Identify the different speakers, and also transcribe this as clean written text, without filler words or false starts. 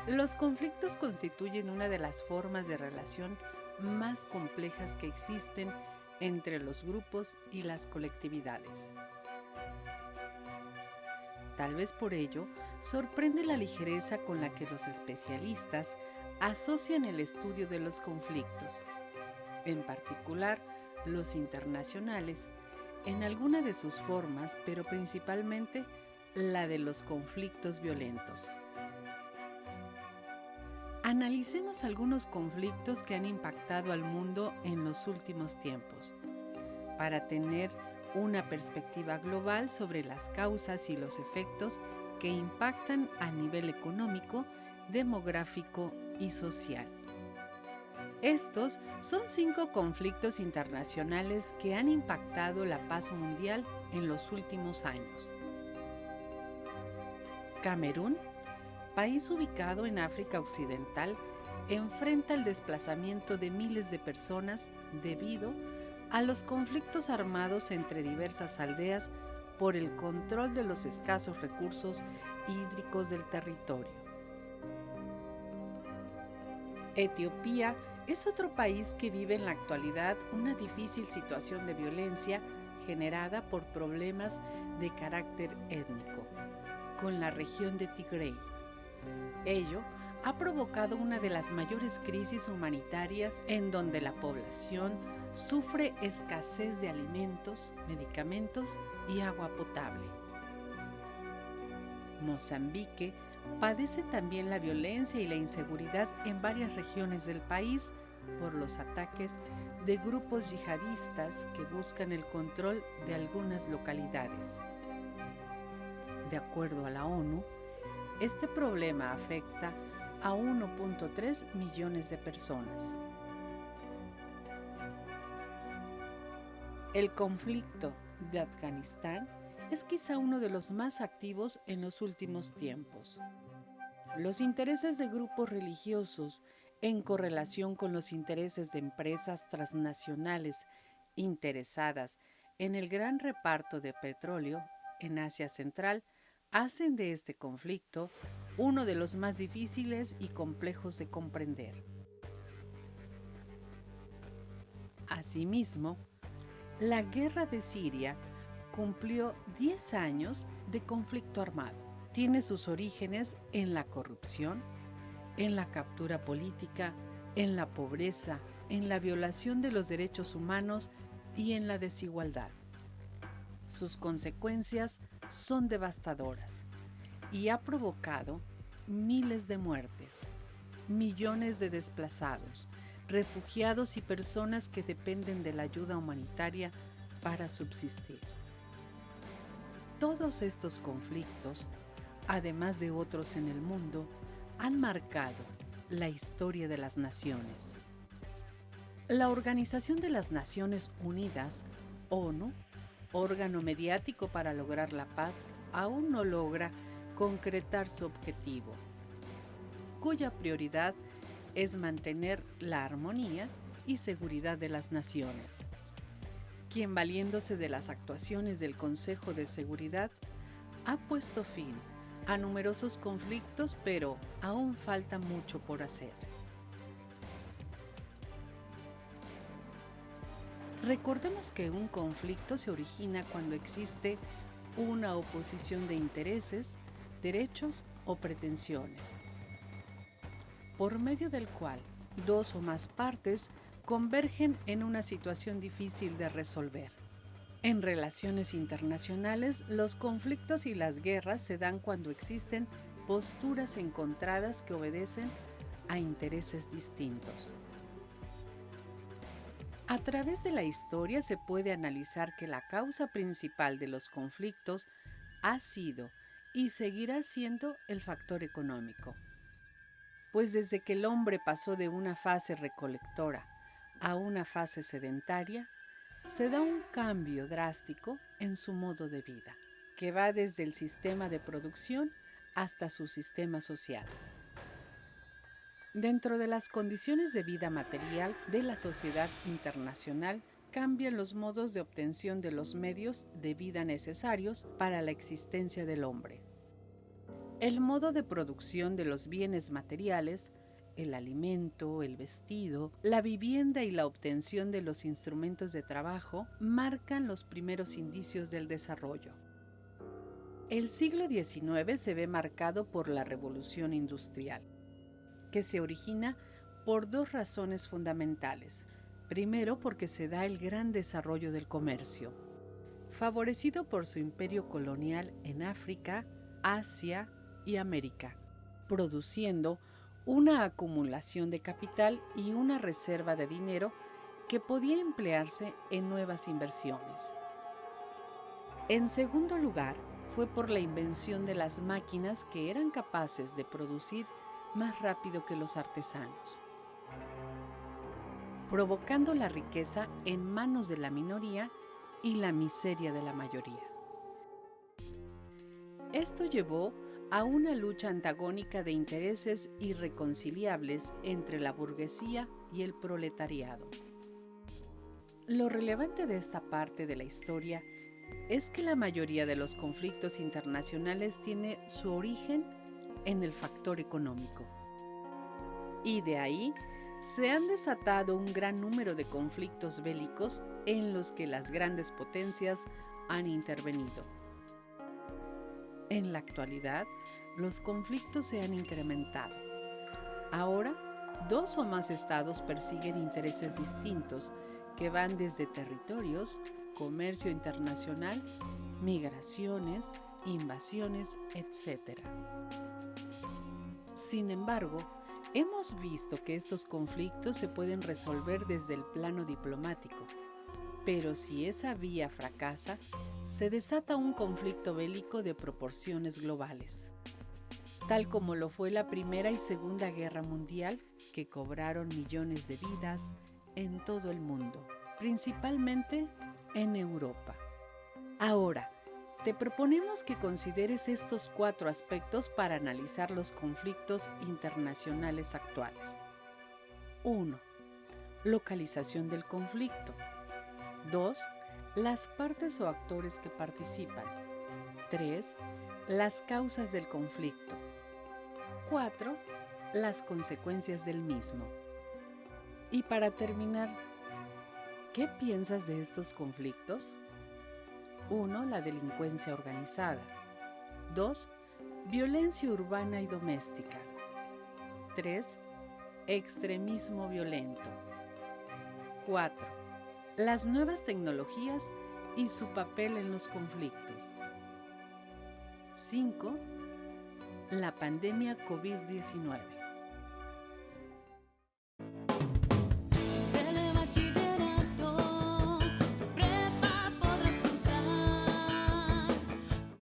Speaker 1: Los conflictos constituyen una de las formas de relación más complejas que existen entre los grupos y las colectividades. Tal vez por ello, sorprende la ligereza con la que los especialistas asocian el estudio de los conflictos, en particular los internacionales, en alguna de sus formas, pero principalmente la de los conflictos violentos. Analicemos algunos conflictos que han impactado al mundo en los últimos tiempos, para tener una perspectiva global sobre las causas y los efectos que impactan a nivel económico, demográfico y social. Estos son 5 conflictos internacionales que han impactado la paz mundial en los últimos años. Camerún, país ubicado en África Occidental, enfrenta el desplazamiento de miles de personas debido a los conflictos armados entre diversas aldeas por el control de los escasos recursos hídricos del territorio. Etiopía es otro país que vive en la actualidad una difícil situación de violencia generada por problemas de carácter étnico con la región de Tigray. Ello ha provocado una de las mayores crisis humanitarias en donde la población sufre escasez de alimentos, medicamentos y agua potable. Mozambique padece también la violencia y la inseguridad en varias regiones del país por los ataques de grupos yihadistas que buscan el control de algunas localidades. De acuerdo a la ONU, este problema afecta a 1.3 millones de personas. El conflicto de Afganistán es quizá uno de los más activos en los últimos tiempos. Los intereses de grupos religiosos, en correlación con los intereses de empresas transnacionales interesadas en el gran reparto de petróleo en Asia Central, hacen de este conflicto uno de los más difíciles y complejos de comprender. Asimismo, la guerra de Siria cumplió 10 años de conflicto armado. Tiene sus orígenes en la corrupción, en la captura política, en la pobreza, en la violación de los derechos humanos y en la desigualdad. Sus consecuencias son devastadoras y ha provocado miles de muertes, millones de desplazados, refugiados y personas que dependen de la ayuda humanitaria para subsistir. Todos estos conflictos, además de otros en el mundo, han marcado la historia de las naciones. La Organización de las Naciones Unidas, ONU, órgano mediático para lograr la paz, aún no logra concretar su objetivo, cuya prioridad es mantener la armonía y seguridad de las naciones, quien, valiéndose de las actuaciones del Consejo de Seguridad, ha puesto fin a numerosos conflictos, pero aún falta mucho por hacer. Recordemos que un conflicto se origina cuando existe una oposición de intereses, derechos o pretensiones, por medio del cual dos o más partes convergen en una situación difícil de resolver. En relaciones internacionales, los conflictos y las guerras se dan cuando existen posturas encontradas que obedecen a intereses distintos. A través de la historia se puede analizar que la causa principal de los conflictos ha sido y seguirá siendo el factor económico. Pues desde que el hombre pasó de una fase recolectora a una fase sedentaria, se da un cambio drástico en su modo de vida, que va desde el sistema de producción hasta su sistema social. Dentro de las condiciones de vida material de la sociedad internacional, cambian los modos de obtención de los medios de vida necesarios para la existencia del hombre. El modo de producción de los bienes materiales, el alimento, el vestido, la vivienda y la obtención de los instrumentos de trabajo marcan los primeros indicios del desarrollo. El siglo XIX se ve marcado por la Revolución Industrial, que se origina por dos razones fundamentales. Primero, porque se da el gran desarrollo del comercio, favorecido por su imperio colonial en África, Asia y América, produciendo una acumulación de capital y una reserva de dinero que podía emplearse en nuevas inversiones. En segundo lugar, fue por la invención de las máquinas que eran capaces de producir más rápido que los artesanos, provocando la riqueza en manos de la minoría y la miseria de la mayoría. Esto llevó a una lucha antagónica de intereses irreconciliables entre la burguesía y el proletariado. Lo relevante de esta parte de la historia es que la mayoría de los conflictos internacionales tiene su origen en el factor económico. Y de ahí se han desatado un gran número de conflictos bélicos en los que las grandes potencias han intervenido. En la actualidad, los conflictos se han incrementado. Ahora, dos o más estados persiguen intereses distintos que van desde territorios, comercio internacional, migraciones, invasiones, etc. Sin embargo, hemos visto que estos conflictos se pueden resolver desde el plano diplomático, pero si esa vía fracasa, se desata un conflicto bélico de proporciones globales, tal como lo fue la Primera y Segunda Guerra Mundial, que cobraron millones de vidas en todo el mundo, principalmente en Europa. Ahora, te proponemos que consideres estos 4 aspectos para analizar los conflictos internacionales actuales. 1. Localización del conflicto. 2. Las partes o actores que participan. 3. Las causas del conflicto. 4. Las consecuencias del mismo. Y para terminar, ¿qué piensas de estos conflictos? 1. La delincuencia organizada. 2. Violencia urbana y doméstica. 3. Extremismo violento. 4. Las nuevas tecnologías y su papel en los conflictos. 5. La pandemia COVID-19.